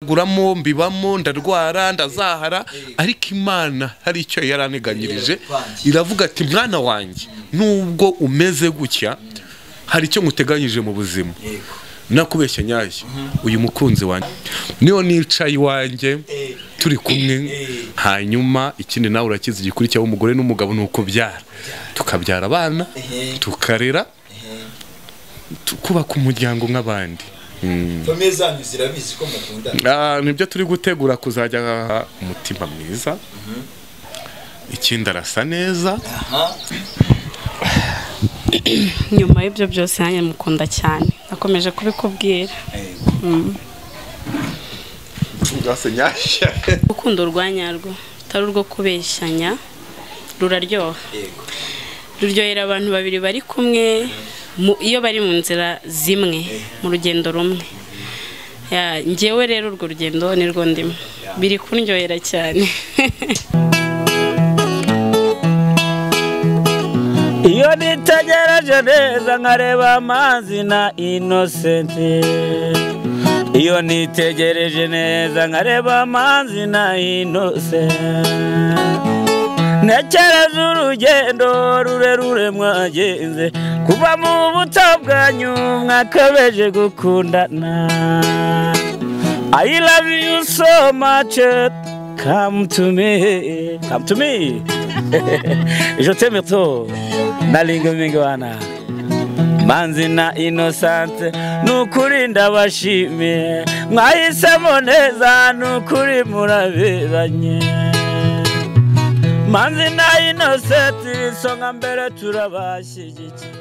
guramo mbibamo ndarwara ndazahara ariko Imana hari icyo yaraneganyirije iravuga ati mwana wanjye nubwo umeze gutya hari icyo nguteganyije mu buzima nakubeshya nyayo uyu mukunzi wanjye niyo nicaye iwanjye turi kumwe hanyuma ikindi nawe urakiza igikurikira w'umugore n'umugabo nuko byara tukabyara abana tukarera tukubaka umuryango nk'abandi famille zanyu zirabizi ko mukundana nibyo turi gutegura kuzajya umutima mwiza ikindi arasa neza nyuma y'ibyo byose nanjye mukunda cyane nakomeje kubikubwira urukundo rwa nyarwo utari urwo kubeshyanya ruraryoha ruryohera abantu babiri bari kumwe iyo bari mu nzira zimwe mu rugendo rumwe njyewe rero urwo rugendo nirwo ndimo biri kuryohera cyane iyo nitegereje neza nkareba Manzi na Innocente iyo nitegereje neza nkareba Manzi na Innocente ntekereza urugendo rurerure mwagenze kuva mu buto bwanyu mwakabeje gukundana I love you so much come to me je t'aime trop nalinga mingi wana Manzi na Innocente nukuri ndabashimiye mwahisemo neza nukuri muraberanye Manzi na Innocente songa mbere turabashyigikiye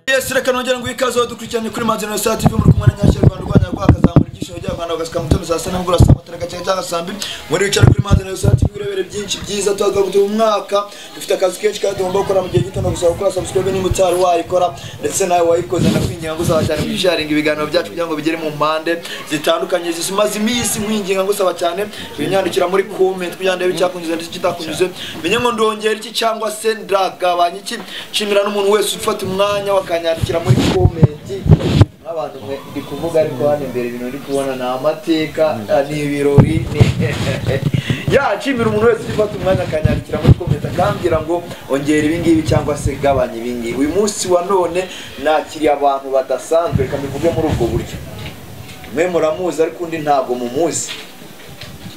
yes reka nongera ngo ikaze wadukurikiranye kuri Manzi na Innocente muri kumwe na Nyashya Rwanda Rwanda rwakazamura igisho rya Rwanda gasikamutobe saa 7 n'umugoroba saa 3 cyangwa saa 2 muri wicara kuri Manzi na Innocente birebere byinshi byiza twagabuze mu mwaka dufite akazi kenshi kandi tugomba gukora mu gihe gito no gusaba gukora subscribe n'imutari wayikora ndetse nawe wayikoze na kwinyanga gusaba cyane kwisharinga ibiganiro byacu kugira ngo bigere mu mpande zitandukanye zisumaze imisi mwinginga gusaba cyane binyandikira muri comment kujyande bicyakunyuze ndetse kitakunyuze menye ngo ndongera iki cyangwa se ndagabanya iki shimira n'umuntu wese ufata umwanya wakanyandikira muri comment abantu ndi kuvuga ariko hano imbere ibintu ndi kubona na amateka ni ibirori ya chimira umuntu wese ufata umwanya akanyandikira muri comment akambwira ngo ongera ibi ngibi cyangwa se gabanya ibi ngibi uyu munsi wa none nakiriye abantu badasanzwe kamivuge muri ubwo buryo mwe muramuzi ariko undi ntago mumuzi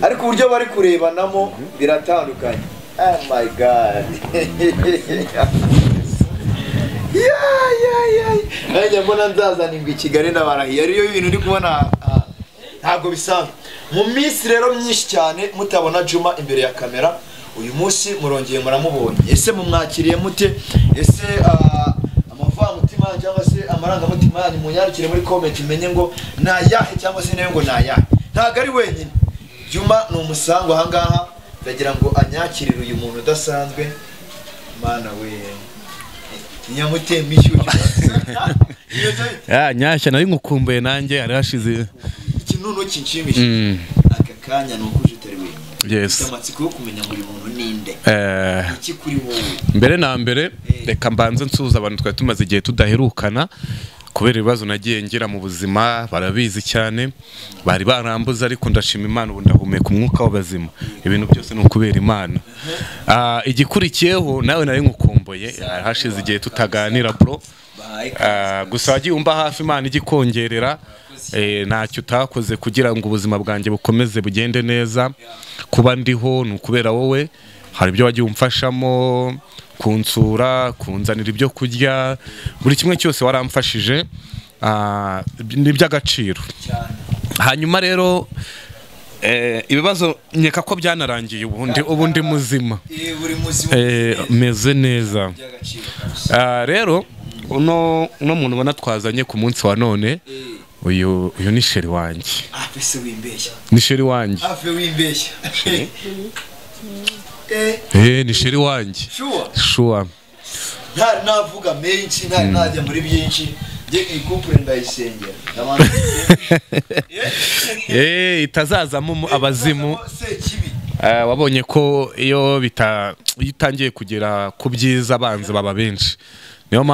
ariko uburyo bari kurebanamo biratandukanye oh my god Aya mbona nzazanirwa Kigali n'abarahiye ariyo ibintu ndi kubona ntago bisanzwe mu minsi rero myinshi cyane mutabona Juma imbere ya kamera uyu munsi murongeye muramubonye ese mumwakiriye mute ese amavangamutima cyangwa se amarangamutima yanyu munyarukire muri comment menye ngo nayahe cyangwa se nayo ngo nayahe ntago ari wenyine Juma ni umusango ahangaha ndagira ngo anyakirire uyu muntu udasanzwe mana we nyamutemishyu Nyashya nari ngukumbuye nanjye ari hashize ikintu kinshimisha aka kanya nuko uje utari wenyine yes amatsiko yo kumenya muri muntu ninde iki kuri wowe mbere na mbere reka mbanze nsuza abantu twari tumaze igihe tudaherukana kubera ibibazo nagiye ngira mu buzima barabizi cyane bari barambuze ariko ndashima Imana ubu ndahumeka umwuka w'abazima ibintu byose ni ukubera Imana igikurikiyeho nawe nari ngukumbuye hashize igihe tutaganira bro gusa wagiye umba hafi Imana igikongerera ntacyo utakoze kugira ngo ubuzima bwanjye bukomeze bugende neza kuba ndiho ni ukubera wowe hari ibyo wagiye umfashamo kunsura kunzanira ibyo kurya buri kimwe cyose waramfashije ni by'agaciro hanyuma rero ibibazo nyeka ko byanarangiye ubundi muzima meze neza rero uno muntu ubona twazanye ku munsi wa none uyu ni sheri wanjye ni sheri wanjye ni sheri wanjye shuwa ntari navuga menshi ntari najya muri byinshi nge ikupure ndayisengera itazazamo abazimu wabonye ko iyo itangiye kugera ku byiza abanzi baba benshi niyo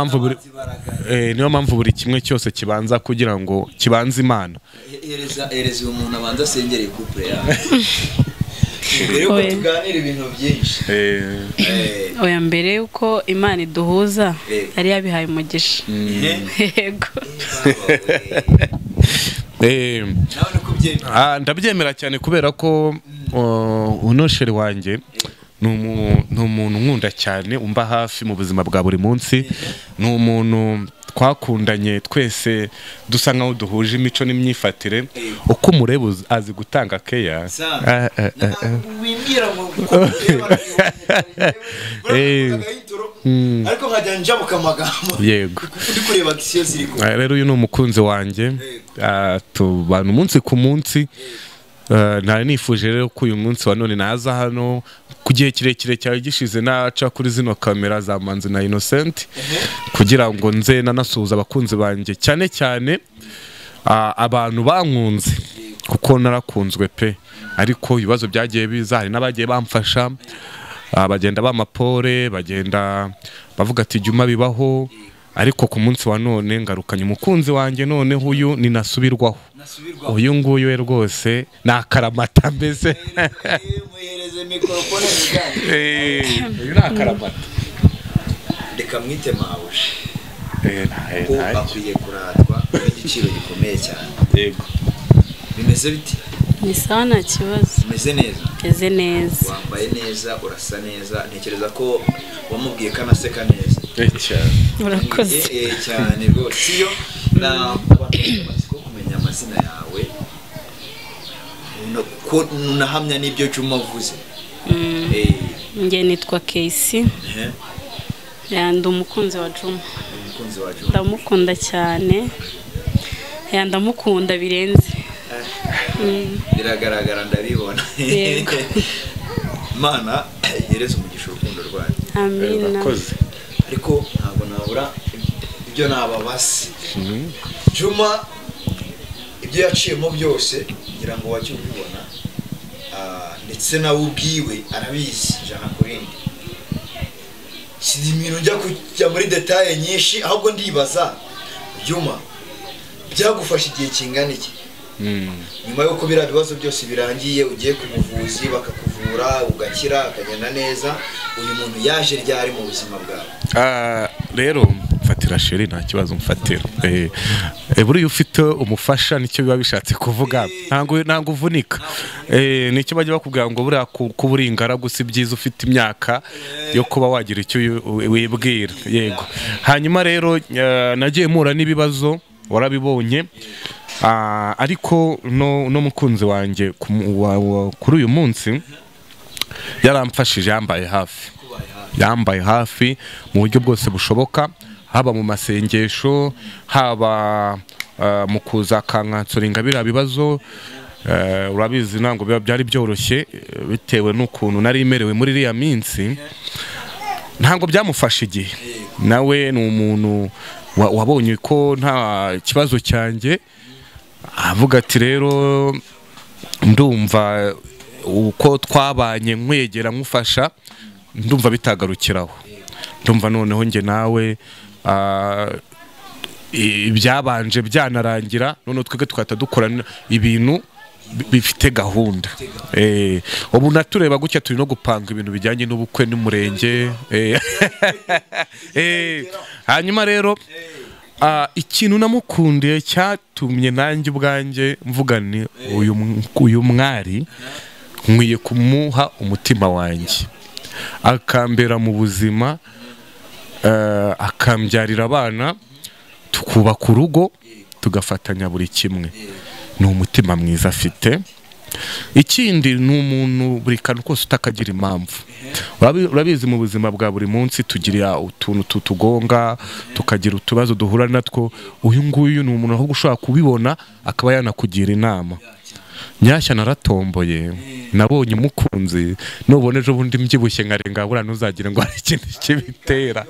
mpamvu buri kimwe cyose kibanza kugira ngo kibanze Imana. Ereza umuntu abanza asengere couple yawe. Mbere yuko tuganira ibintu byinshi. Oya, mbere yuko Imana iduhuza yari yabihaye umugisha. Yego. Ndabyemera cyane kubera ko unosheri wanjye ni umuntu nkunda cyane, umba hafi mu buzima bwa buri munsi. Ni umuntu twakundanye twese dusa nkaho duhuje imico n'imyifatire. Uko umureba azi gutanga keya. Ariko nkajya njabuka amagambo. Yego. Ndi kureba gisiyo ziri ko. Rero uyu ni umukunzi wanjye. Tubana umunsi ku munsi. Nari nifuje rero ko uyu munsi wa none naza hano ku gihe kirekire cyari gishize naca kuri zino kamera za Manzi na Innocente kugira ngo nze nanasuhuza abakunzi banjye cyane cyane abantu bankunze kuko narakunzwe pe, ariko ibibazo byagiye biza, hari n'abagiye bamfasha, bagenda bamapore, bagenda bavuga ati juma bibaho, ariko ku munsi wa none ngarukanye umukunzi wanjye, none uyu ni nasubirwaho. Uyu nguyu we rwose nakaramata mbese. Muhereze mikrofone uyu nakaramata. Reka mwite mawuje. Akwiye kuratwa n'igiciro gikomeye cyane. Yego. Bimeze biti? Ni sawa, nta kibazo. Meze neza? Meze neza. Wambaye neza, urasa neza, ntekereza ko wamubwiye kanaseka neza. Urakoze. Cyane rwose. Iyo na abantu kumenya amazina yawe ko unahamya n'ibyo Juma avuze. Nge nitwa Casey. Ndi umukunzi wa Juma. Ndamukunda cyane. Ndamukunda birenze. Biragaragara ndabibona. Yego. Mana yereza umugisha urukundo rwanyu. Amina. Ariko ntabwo nabura ibyo nababasi. Juma ibyo yaciyemo byose ngira ngo wacyo ubibona, ndetse nawe ubwiwe arabizi jana kurindi. Sidimino njya kujya muri detail nyinshi, ahubwo ndibaza Juma byagufasha igihe kingana iki? Nyuma yuko bira bibazo byose birangiye, ugiye ku muvuzi bakakuvura ugakira akagenda neza, uyu muntu yaje ryari mu buzima bwawe? Rero mfatira sheri nta kibazo mfatira. Buri ufite umufasha nicyo biba bishatse kuvuga, ntango uvunika. Nicyo bajya bakubwira ngo buriya kubura ingaragu si byiza ufite imyaka yo kuba wagira icyo wibwira. Yego. Hanyuma rero nagiye mpura n'ibibazo, warabibonye. Ariko no mukunzi wanjye kuri uyu munsi yaramfashije, yambaye hafi mu buryo bwose bushoboka, haba mu masengesho, haba mu kuza kankansoringa biriya bibazo. Urabizi ntabwo byari byoroshye bitewe n'ukuntu nari imerewe muri iriya minsi, ntabwo byamufasha igihe. Nawe ni umuntu wabonye ko nta kibazo cyanjye, avuga ati rero ndumva uko twabanye nkwegera nkufasha, ndumva bitagarukiraho, ndumva noneho nge nawe ibyabanje byanarangira, none twebwe twahita dukora ibintu bifite gahunda. Ubu natureba gutya turi no gupanga ibintu bijyanye n'ubukwe n'umurenge. Hanyuma rero ikintu namukundiye cyatumye nanjye ubwanjye mvuga ni uyu mwari nkwiye kumuha umutima wanjye, akambera mu buzima, akambyarira abana, tukubaka urugo, tugafatanya buri kimwe. Ni umutima mwiza afite. Ikindi ni umuntu buri kantu kose utakagira impamvu. Urabizi mu buzima bwa buri munsi tugira utuntu tugonga, tukagira utubazo duhura natwo. Uyu nguyu ni umuntu ahubwo ushobora kubibona akaba yanakugira inama. Nyashya naratomboye, nabonye umukunzi, nubona ejo bundi mbyibushye nkarenga bura ntuzagire ngo hari ikintu kibitera.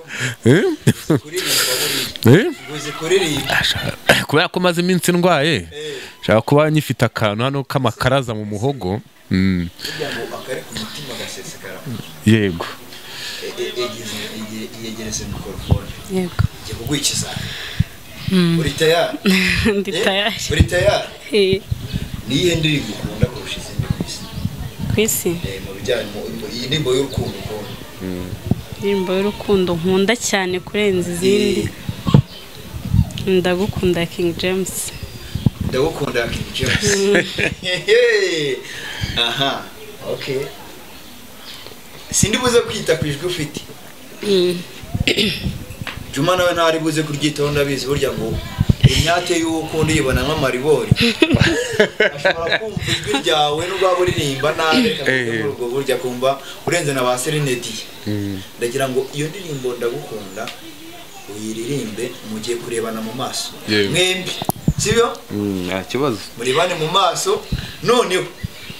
Kubera ko maze iminsi ndwaye, shaka kuba nyifite akantu hano k'amakaraza mu muhogo. Yego. yegereze mikrofone yego ngiye kugwikiza uri tayari ndi tayari uri tayari niye ndirimbo ukunda kurusha izindi ku isi mu bijyanye iyi ndirimbo y'urukundo indirimbo y'urukundo nkunda cyane kurenza izindi ndagukunda King James ndagukunda King James aha okay sindi buze kwita kwijwe ufite Juma nawe ntari buze kuryitaho ndabizi burya ngo imyate y'uko ndibona nk'amaribori ashobora kumva ijwi ryawe n'ubwo uririmba nabi kandi ubwo burya kumva urenze na ba Serenity ndagira ngo iyo ndirimbo ndagukunda uyiririmbe mugiye kurebana mu maso mwembi sibyo nta kibazo murebane mu maso noneho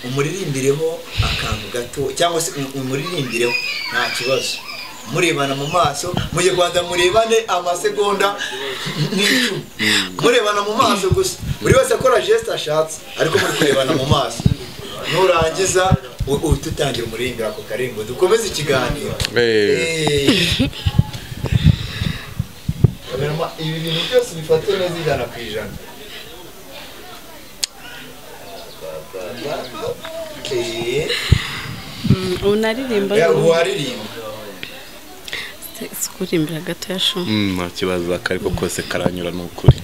umuririmbireho akantu gato cyangwa se umuririmbireho nta kibazo murebana mu maso mugiye kwanza murebane amasegonda murebana mu maso gusa buri wese akora geste ashatse ariko muri kurebana mu maso nurangiza ututangira umurimbira ako karimbo dukomeze ikiganiro ibi bintu byose bifate neza ijana ku ijana unaririmba waririmba sikurimbira gato yasho nta kibazo akariko kose karanyura n'ukuri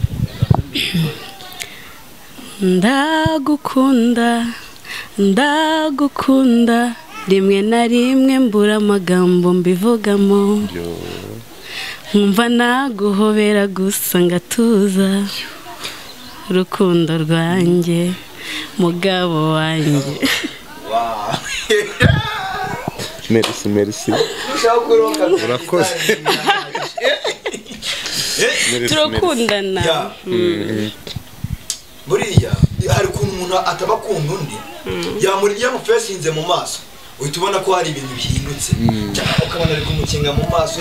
ndagukunda rimwe na rimwe mbura amagambo mbivugamo nkumva naguhobera gusa ngatuza urukundo rwanjye mugabo wanjye merci urakoze turakundana buriya hari ukuntu umuntu ataba akunda undi yamufesinze mu maso uhita ubona ko hari ibintu bihindutse ukabona ari kumukinga mu maso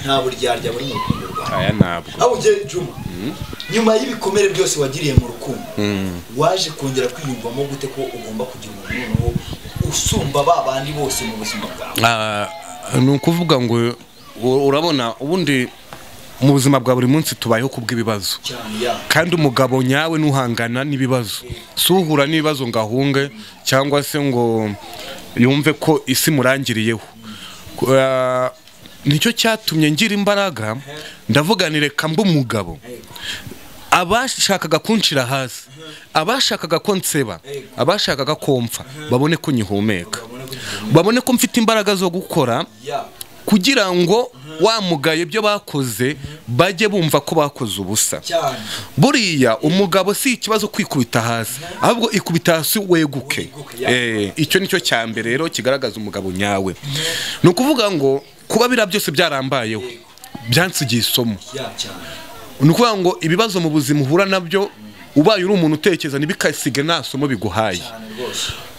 nta buryarya buri mu rukundo rwawe aho ugiye Juma nyuma y'ibikomere byose wagiriye mu rukundo waje kongera kwiyumvamo gute ko ugomba kugira umuntu usumba babandi bose mu buzima bwawe ni ukuvuga ngo urabona ubundi mu buzima bwa buri munsi tubayeho kubw'ibibazo kandi umugabo nyawe nuhangana n'ibibazo si uhura n'ibibazo ngo ahunge cyangwa se ngo yumve ko isi murangiriyeho nicyo cyatumye ngira imbaraga ndavuganire kamba umugabo abashakaga kunshira hasi abashakaga ko nseba abashakaga ko mpfa babone ko nyihumeka babone ko mfite imbaraga zo gukora kugira ngo wamugaye ibyo bakoze bajye bumva ko bakoze ubusa buriya umugabo si ikibazo kwikubita hasi ahubwo ikubita hasi weguke icyo nicyo cya mbere rero kigaragaza umugabo nyawe ni ukuvuga ngo kuba bira byose byarambayeho byansigiye isomo ni ukuvuga ngo ibibazo mu buzima uhura nabyo ubaye uri umuntu utekereza ntibikasige nta somo biguhaye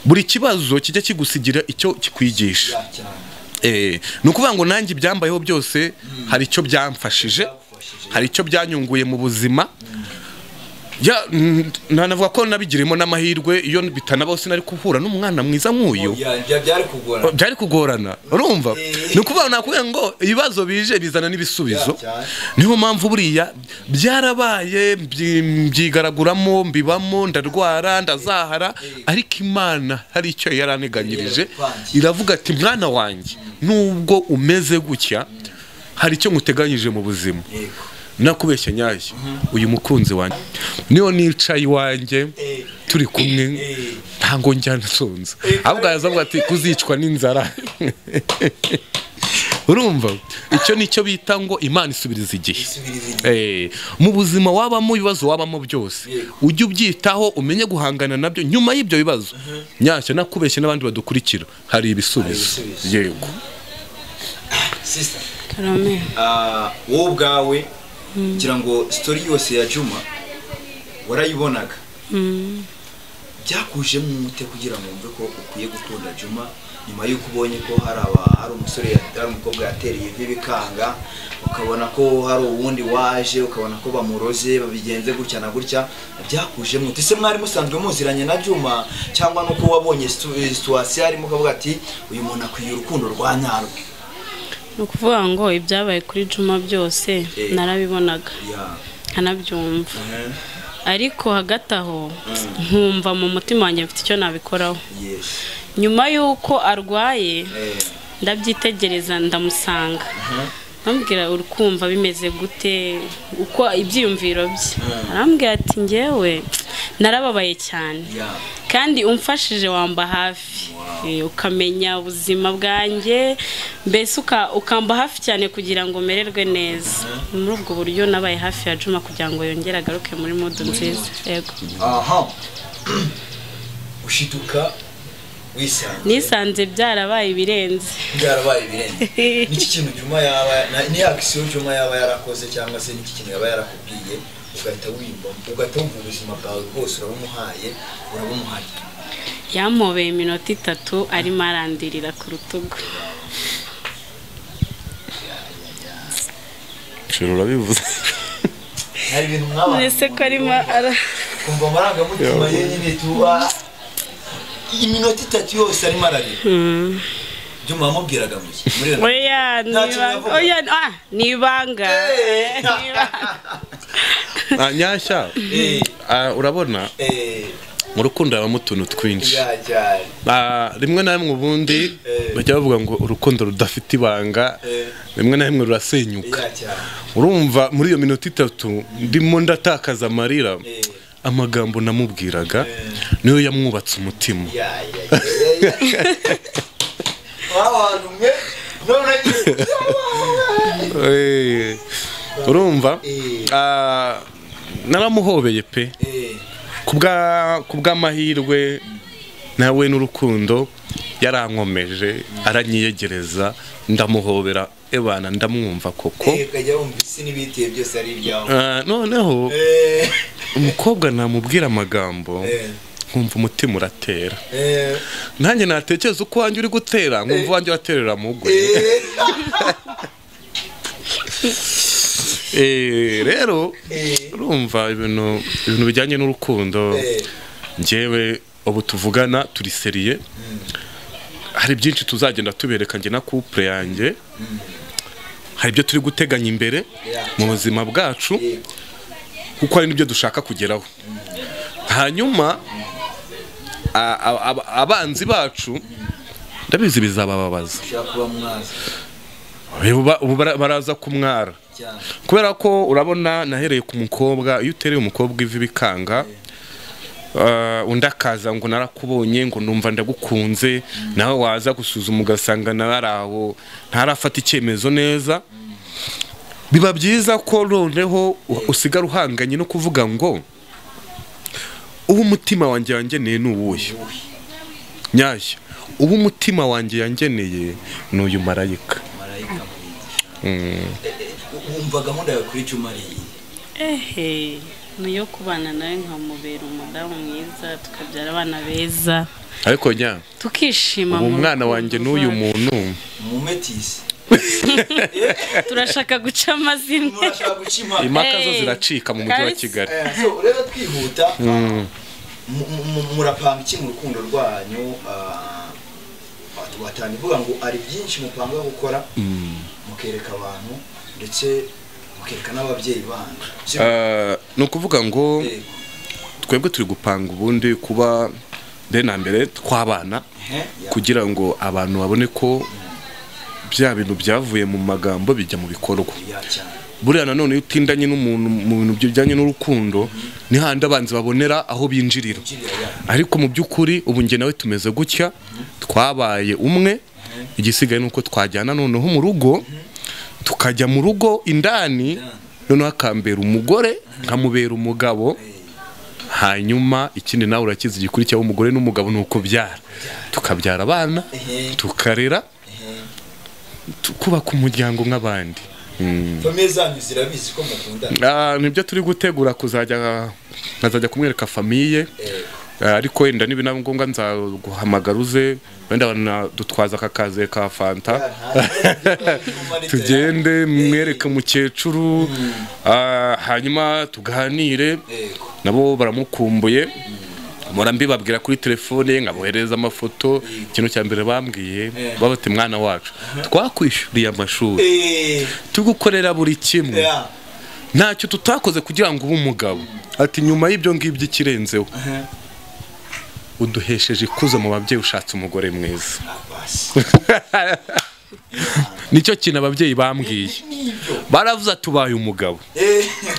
buri kibazo kijya kigusigira icyo kikwigisha ni ukuvuga ngo nanjye ibyambayeho byose hari icyo byamfashije hari icyo byanyunguye mu buzima nanavuga ko nabigirimo n'amahirwe iyo bitanaba sinari kuhura n'umwana mwiza nk'uyu byari kugorana urumva ni ukuvuga nakubwira ngo ibibazo bije bizana n'ibisubizo niyo mpamvu buriya byarabaye byigaraguramo mbibamo ndarwara ndazahara ariko Imana hari icyo yaraneganyirije iravuga ati mwana wanjye nubwo umeze gutya hari icyo nguteganyije mu buzima nakubeshya nyayo uyu mukunzi wanjye niyo nicaye iwanjye turi kumwe ntango njyana nsonza ahubwo yazavuga ati kuzicwa n'inzara urumva icyo nicyo bita ngo Imana isubiriza igihe mu buzima wabamo ibibazo wabamo byose ujye ubyitaho umenye guhangana nabyo nyuma y'ibyo bibazo nyashya nakubeshya n'abandi badukurikira hari ibisubizo yego sister wowe ubwawe ngira ngo story yose ya Juma warayibonaga byakuje mu mute kugira ngo mve ko ukwiye gukunda Juma nyuma y'uko ubonye ko hari umusore hari umukobwa yatereye ibikanga ukabona ko hari uwundi waje ukabona ko bamuroze babigenze gutya na gutya byakuje mu mute se mwari musanzwe muziranye na Juma cyangwa nuko wabonye situation arimo ukavuga ati uyu muntu akwiye urukundo rwa nyarwo ukuvuga ngo ibyabaye kuri Juma byose narabibonaga nkanabyumva ariko hagati aho nkumva mu mutima wanjye mfite icyo nabikoraho nyuma y'uko arwaye ndabyitegereza ndamusanga arambwira urukumva bimeze gute uko ibyiyumviro bye arambwira ati ngewe narababaye cyane kandi umfashije wamba hafi ukamenya ubuzima bwanjye mbese ukamba hafi cyane kugira ngo mererwe neza muri ubwo buryo nabaye hafi ya Juma kugira ngo yongere agaruke muri mood nziza yego ushituka nisanze byarabaye ibirenze niki kintu Juma yaba ni action Juma yaba yarakoze cyangwa se niki kintu yaba yarakubwiye ugahita wimba ugahita wumva ubuzima bwawe bwose urabumuhaye yampobeye iminota 3 arimo arandirira ku rutugu shirura bivuze hari ibintu mwaba nese ko arimo kumva amarangamutima yenyine tuba iminota 3 yose arimo ararira Juma amubwiraga muri nibanga nyashya urabona mu rukundo habamo utuntu twinshi rimwe na rimwe ubundi bajya bavuga ngo urukundo rudafite ibanga rimwe na rimwe rurasenyuka urumva muri iyo minota 3 ndimo ndatakaza amarira amagambo namubwiraga niyo yamwubatse umutima urumva naramuhobeye pe kubw'amahirwe nawe n'urukundo yarankomeje aranyiyegereza ndamuhobera ebana ndamwumva koko noneho umukobwa namubwira amagambo nkumva umutima uratera nanjye natekereza uko wanjye uri gutera nkumva wanjye waterera mugwe rero urumva ibintu bijyanye n'urukundo njyewe ubu tuvugana turi seriye hari byinshi tuzagenda tubereka njye na couple yanjye hari ibyo turi guteganya imbere mu buzima bwacu kuko hari n'ibyo dushaka kugeraho hanyuma abanzi bacu ndabizi bizabababaza ubu baraza kumwara kubera ko urabona nahereye ku mukobwa iyo utereye umukobwa ivi bikanga undi akaza ngo narakubonye ngo numva ndagukunze nawe waza gusuzuma ugasanga naraho ntarafata icyemezo neza biba byiza ko noneho usigara uhanganye no kuvuga ngo ubu umutima wanjye yangeneye ni uwuhe nyashya ubu umutima wanjye yangeneye ni uyu marayika wumva gahunda yawe kuri Juma niyo kubana nawe nkamubera umudamu mwiza tukabyara abana beza ariko nya tukishima ubu mwana wanjye n'uyu muntu mumetisi turashaka guca amazina impaka zo ziracika mu mujyi wa Kigali rero twihuta murapanga iki mu rukundo rwanyu watanivuga ngo ari byinshi mupanga gukora mukereka abantu ndetse mukereka n'ababyeyi bandi no kuvuga ngo twebwe turi gupanga ubundi kuba na mbere twabana kugira ngo abantu babone ko bya bintu byavuye mu magambo bijya mu bikorwa buriya nanone iyo utindanye n'umuntu mu bintu bijyanye n'urukundo ni handi abanzi babonera aho binjirira ariko mu by'ukuri ubu njye nawe tumeze gutya twabaye umwe igisigaye nuko twajyana noneho mu rugo tukajya mu rugo indani noneho akambera umugore nkamubera umugabo hanyuma ikindi nawe urakiza igikurikiraho umugore n'umugabo nuko byara tukabyara abana tukarera kubaka umuryango nk'abandi famille zanyu zirabizi ko mukundana nibyo turi gutegura nkazajya kumwereka famille ariko wenda niba ngombwa nzaguhamagara uze wenda dutwaza akakaze ka fanta tugende mwereke umukecuru hanyuma tuganire nabo baramukumbuye mpora mbibabwira kuri telefone nkabohereza amafoto ikintu cya mbere bambwiye babate mwana wacu twakwishyuriye amashuri tugukorera buri kimwe ntacyo tutakoze kugira ngo ube umugabo ati nyuma y'ibyo ngibyo ikirenzeho uduhesheje ikuzo mu babyeyi ushatse umugore mwiza nicyo kintu ababyeyi bambwiye baravuze atubaye umugabo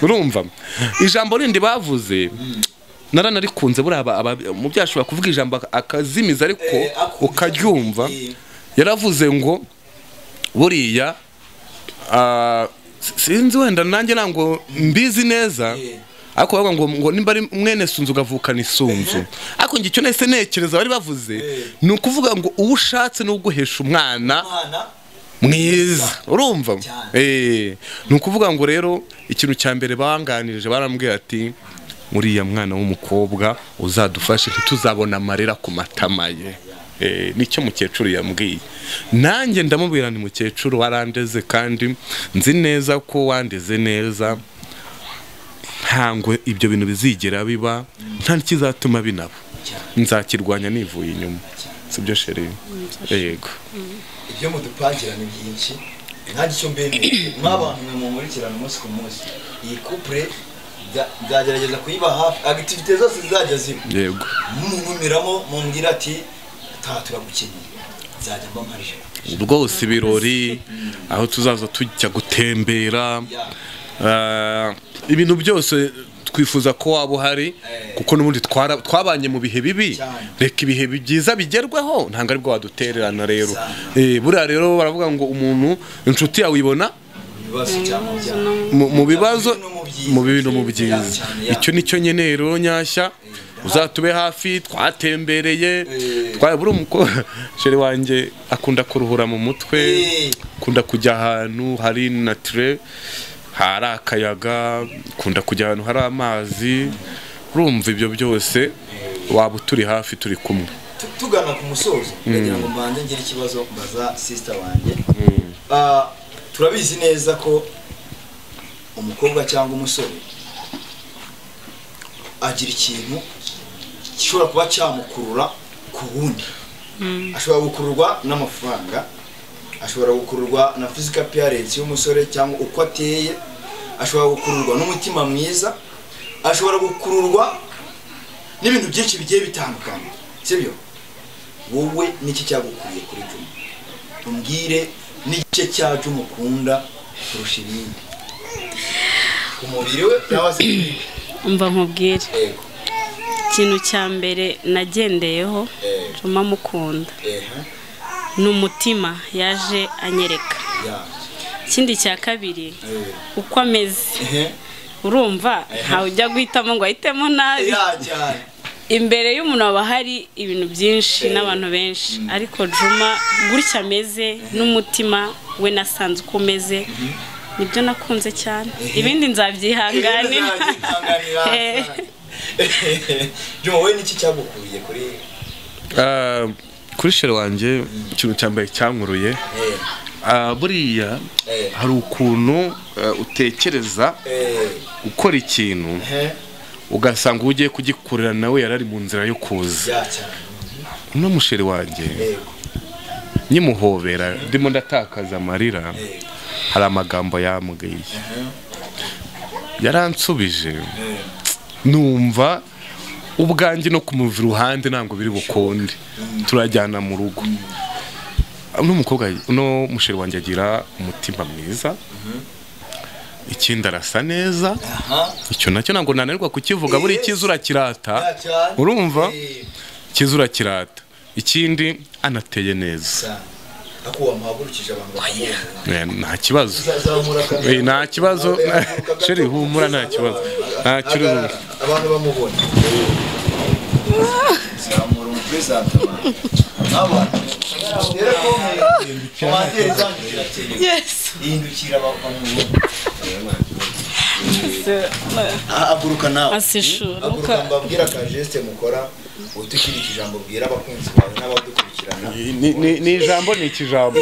urumva ijambo rindi bavuze naranarikunze buriya umubyeyi ashobora kuvuga ijambo akazimiza ariko ukaryumva yaravuze ngo buriya sinzi wenda nanjye ntabwo mbizi neza ariko bavuga ngo nimba ari mwene sunzu ugavukana isunzu ariko njye icyo nahise ntekereza bari bavuze ni ukuvuga ngo uwo ushatse ni uguhesha umwana mwiza urumva ni ukuvuga ngo rero ikintu cya mbere banganirije barambwira ati uriya mwana w'umukobwa uzadufashe ntituzabona amarira ku matama ye nicyo mukecuru yambwiye nanjye ndamubwira ni mukecuru warandeze kandi nzi neza ko wandeze neza ntango ibyo bintu bizigera biba nta n'ikizatuma binaba nzakirwanya nivuye inyuma sibyo sheri yego ibyo mudupangira ni byinshi nta gicyo mbemeye mw'abantu mwe mumurikirana umunsi ku munsi iyi couple nzagerageza kuyiba hafi activite zose zizajya ziba yego mumiramo mumbwira ati taha turagukeneye nzajya mbamarije rwose ibirori aho tuzaza tujya gutembera ibintu byose twifuza ko waba uhari kuko n'ubundi twabanye mu bihe bibi reka ibihe byiza bigerweho ntabwo aribwo wadutererana rero buriya rero baravuga ngo umuntu inshuti yawe uyibona mu bibazo mu bibi no mu byiza icyo nicyo nyine rero nyashya uzatube hafi twatembereye buri umukobwa sheri wanjye akunda kuruhura mu mutwe akunda kujya ahantu hari natwe hari akayaga akunda kujya ahantu hari amazi urumva ibyo byose waba uturi hafi turi kumwe tugana ku musozo ndagira ngo mbanze ngire ikibazo mbaza sister wanjye turabizi neza ko umukobwa cyangwa umusore agira ikintu gishobora kuba cyamukurura ku wundi ashobora gukururwa n'amafaranga ashobora gukururwa na physical appearance y'umusore cyangwa uko ateye ashobora gukururwa n'umutima mwiza ashobora gukururwa n'ibintu byinshi bigiye bitandukanye sibyo wowe niki cyagukuriye kuri Juma umbwire n'igice cya Juma ukunda kurusha ibindi umubiri we cyangwa se umva nkubwire ikintu cya mbere nagendeyeho Juma mukunda ni umutima yaje anyereka ikindi cya kabiri uko ameze urumva ntawe ujya guhitamo ngo ahitemo nabi imbere y'umuntu haba hari ibintu byinshi n'abantu benshi ariko Juma gutya ameze n'umutima we nasanze uko umeze nibyo nakunze cyane ibindi nzabyihanganira Juma we niki cyagukuriye kuri sheri wanjye ikintu cya mbere cyankuruye buriya hari ukuntu utekereza gukora ikintu ugasanga ugiye kugikurira nawe yarari mu nzira yo kuza uno musheri wanjye nyimuhobera ndimo ndatakaza amarira hari amagambo yambwiye yaransubije numva ubwanjye no kumuva iruhande ntabwo biri bukonde turajyana mu rugo n'umukobwa no musheri wanjye agira umutima mwiza ikindi arasa neza icyo nacyo ntabwo nananirwa kukivuga buri kizura kirata urumva kizura kirata ikindi anateye neza nta kibazo nta kibazo sheri humura nta kibazo nta kibazo abantu bamubona zamura umupresenta abantu indukira aguruka nawe asishura aguruka mbabwira ka geste mukora utukiri ijambo bwira abakunzi bawe n'abadukurikirana ni ijambo ni ikijambo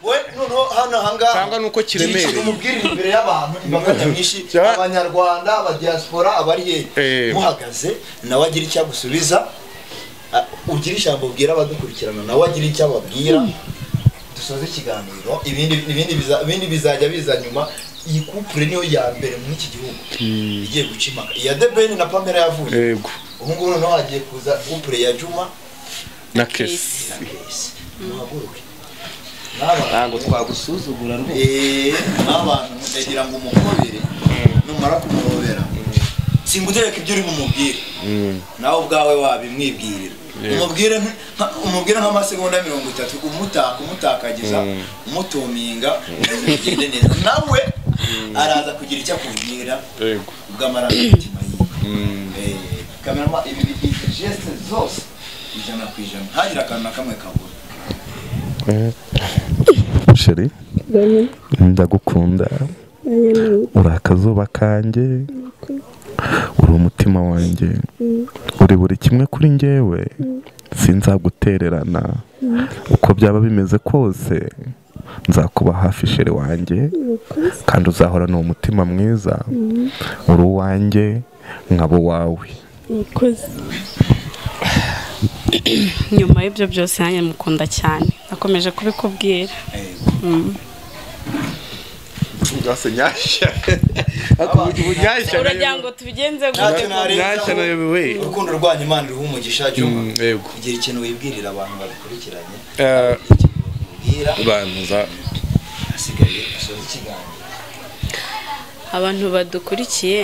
we noneho hano hanga cyangwa nuko kiremereye umubwirire imbere y'abantu imbaga nyamwinshi abanyarwanda abadiaspora abari muhagaze nawe agira icyo gusubiza ugira ijambo bwira abadukurikirana nawe agira icyo ababwira dusoze ikiganiro ibindi bizajya biza nyuma. Iyi couple niyo ya mbere muri iki gihugu igiye gucimaka iya Debeni na Pamela yavuye yego ubu ngubu noneho hagiye kuza couple ya Juma na Kesi muhaguruke ntabwo twagusuzugura n'abantu ndagira ngo umukobere numara kumurobera singutereka ibyo uri mumubwire nawe ubwawe wabimwibwirira umubwire nk'amasegonda 30 umutakagiza umutuminga ugende neza nawe araza kugira icyo akubwira ubw'amarangamutima yiwe kamerama ibi geste zose 100% hagira akantu na kamwe kabura sheri ndagukunda uri akazuba kanjye uri umutima wanjye uri buri kimwe kuri njyewe sinzagutererana uko byaba bimeze kose nzakuba hafi sheri wanjye kandi uzahora ni umutima mwiza uri uwanjye nkabo wawe nyuma y'ibyo byose nanjye mukunda cyane nakomeje kubikubwira Gase nyashya uragira ngo tubigenze gute nyashya nayo we urukundo rwanyu Imana ruha umugisha Juma yego igira ikintu wibwirira abantu babikurikiranye banza asigaye gusoza ikiganiro abantu badukurikiye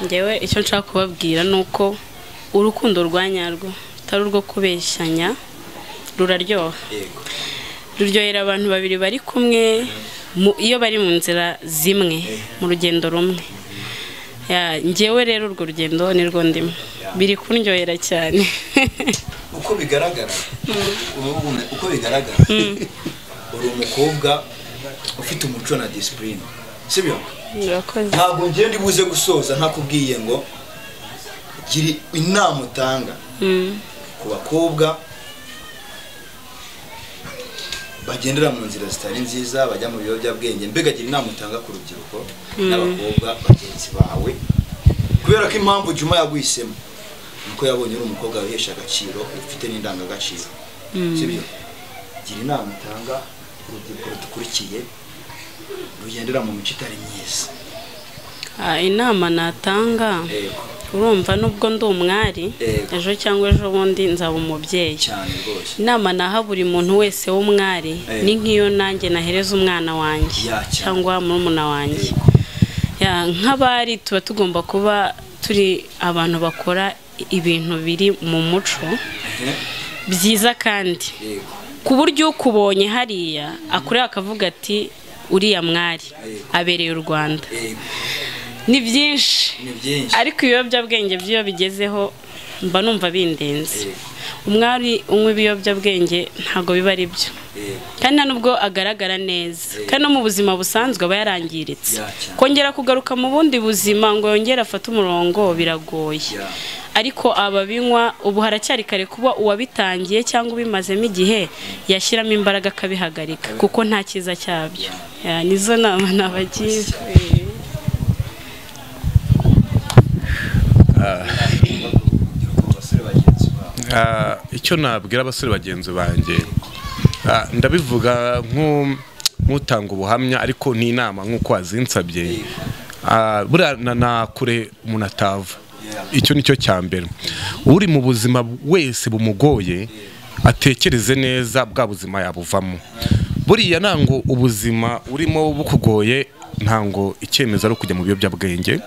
ngewe icyo nshaka kubabwira nuko urukundo rwanyarwo atari urwo kubeshyanya ruraryoha ruryohera abantu babiri bari kumwe iyo bari mu nzira zimwe mu rugendo rumwe ngewe rero urwo rugendo nirwo ndimo biri kuryohera cyane uko bigaragara uri umukobwa ufite umuco na discipline sibyo ntabwo ngiye ndibuze gusoza ntakubwiye ngo gira inama utanga ku bakobwa bagendera mu nzira zitari nziza bajya mu biyobyabwenge mbega gira inama utanga ku rubyiruko n'abakobwa bagenzi bawe kubera ko impamvu Juma yagwisemo nuko yabonye uri umukobwa wihesha agaciro ufite n'indangagaciro sibyo gira inama utanga ku rubyiruko rudukurikiye rugendera mu mico itari myiza inama natanga urumva nubwo ndi umwari ejo cyangwa ejo bundi nzaba umubyeyi inama naha buri muntu wese w'umwari ni nk'iyo nanjye nahereza umwana wanjye cyangwa murumuna wanjye nk'abari tuba tugomba kuba turi abantu bakora ibintu biri mu muco byiza kandi ku buryo ukubonye hariya akureba akavuga ati uriya mwari abereye u Rwanda ni byinshi ariko ibiyobyabwenge by'iyo bigezeho mba numva bindenze umwari unywa ibiyobyabwenge ntabwo biba ari byo kandi nta nubwo agaragara neza kandi no mu buzima busanzwe aba yarangiritse kongera kugaruka mu bundi buzima ngo yongere afate umurongo biragoye ariko ababinywa ubu haracyari kare kuba uwabitangiye cyangwa ubimazemo igihe yashyiramo imbaraga akabihagarika kuko nta cyiza cyabyo nizo nama nabagiye icyo nabwira abasore bagenzi banjye ndabivuga nk'utanga ubuhamya ariko ni inama nk'uko wazinsabye buriya na kure umuntu atava icyo nicyo cya mbere uri mu buzima wese bumugoye atekereze neza bwa buzima yabuvamo buriya ntango ubuzima urimo bukugoye ntango icyemezo ari kujya mu biyobyabwenge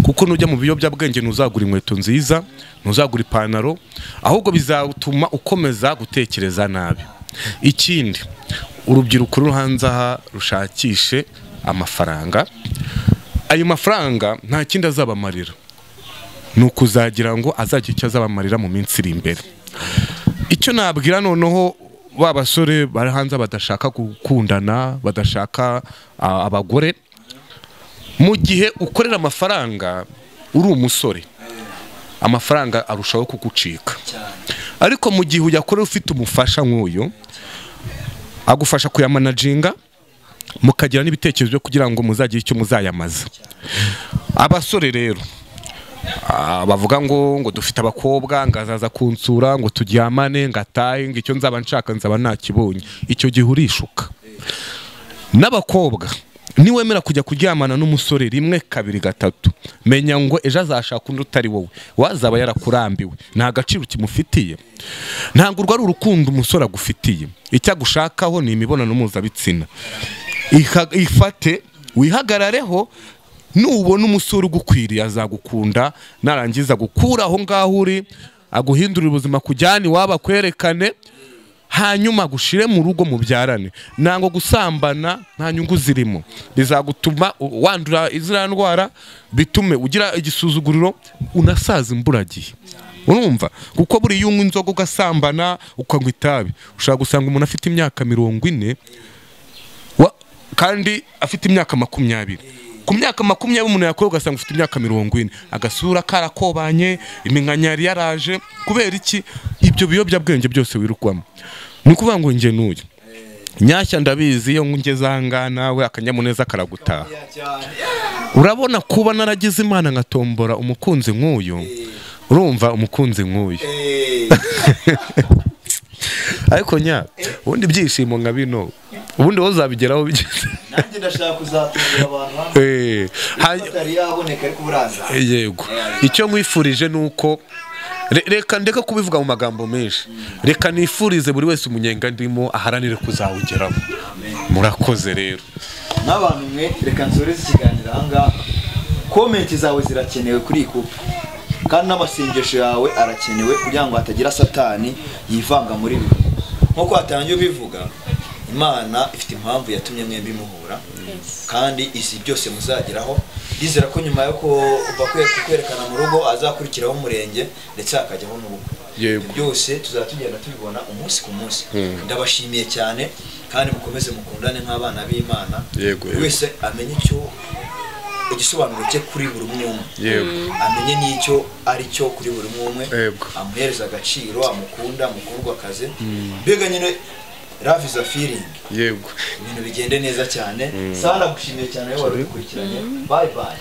kuko nujya mu biyobyabwenge ntuzagura inkweto nziza ntuzagura ipantaro ahubwo bizatuma ukomeza gutekereza nabi ikindi urubyiruko ruri hanze aha rushakishe amafaranga ayo mafaranga nta kindi azabamarira ni ukuzagira ngo azajya icyo azabamarira mu minsi iri imbere icyo nabwira noneho ba basore bari hanze badashaka gukundana badashaka abagore mu gihe ukorera amafaranga uri umusore amafaranga arushaho kugucika. Ariko mu gihe uyakorera ufite umufasha nk'uyu agufasha kuyamanaginga, mukagira n'ibitekerezo byo kugira ngo muzagire icyo muzayamaza. Abasore rero bavuga ngo dufite abakobwa ngazaza kunsura ngo turyamane ngatahe ngo icyo nzaba nshaka nzaba nakibonye, icyo gihe urishuka. N'abakobwa niwemera kujya kuryamana n'umusore rimwe kabiri gatatu, menya ngo ejo azashaka undi utari wowe, wazaba yarakurambiwe, nta gaciro kimufitiye. Ntabwo urwo ari urukundo umusore agufitiye, icyo agushakaho ni imibonano mpuzabitsina. Ifate wihagarareho, nubona umusore ugukwiriye azagukunda, narangiza gukura aho ngaho uri aguhindurira ubuzima kujyana iwabo akwerekane, hanyuma gushire mu rugo mubyarane. Nango gusambana nta nyungu zirimo, bizagutuma wandura izira ndwara, bitume ugira igisuzuguriro, unasaza imburagihe. Urumva kuko buri yunywa inzoga ugasambana ukanywa itabi, ushaka gusanga umuntu afite imyaka 40 kandi afite imyaka 20. Ku myaka 20 umuntu yakora ugasanga ufite imyaka 40, agasura karakobanye, iminkanyari yaraje. Kubera iki? Ibyo biyobyabwenge byose wirukwamo. Ni kuvuga ngo nge n'uyu nyashya ndabizi, iyo ngeze aha nawe akanyamuneza karagutaha. Urabona kuba naragize Imana ngatombora umukunzi nk'uyu, urumva umukunzi nk'uyu ariko ubundi byishimo nka bino, ubundi wozabigeraho bigeze. Nanjye ndashaka kuzatubira abantu batari yaboneka ariko buraza. Yego, icyo mwifurije nuko reka ndeka kubivuga mu magambo menshi, reka nifurize buri wese umunyenga ndimo aharanire kuzawugeraho. Murakoze rero n'abantu mwe, reka nsoreze ikiganiro ahangaha. Comment zawe zirakenewe kuri iyi couple, kandi n'amasengesho yawe arakenewe kugira ngo hatagira satani yivanga muri ibi. Nkuko hatangiye bivuga, Imana ifite impamvu yatumye mwembi muhura, kandi isi byose muzageraho. Ndizera ko nyuma yo kwerekana mu rugo azakurikiraho umurenge ndetse akajyaho n'urugo. Byose tuzatugenda tubibona umunsi ku munsi. Ndabashimiye cyane kandi mukomeze mukundane nk'abana b'Imana. Wese amenye icyo igisobanuro cye kuri buri umwe, amenye n'icyo ari cyo kuri buri umwe, amuhereza agaciro, amukunda, mukundwakaze. Mbega nyine love is a feeling. Yego, ibintu bigende neza cyane. Sana gushimiye cyane wari ukurikiranye. Bye bye.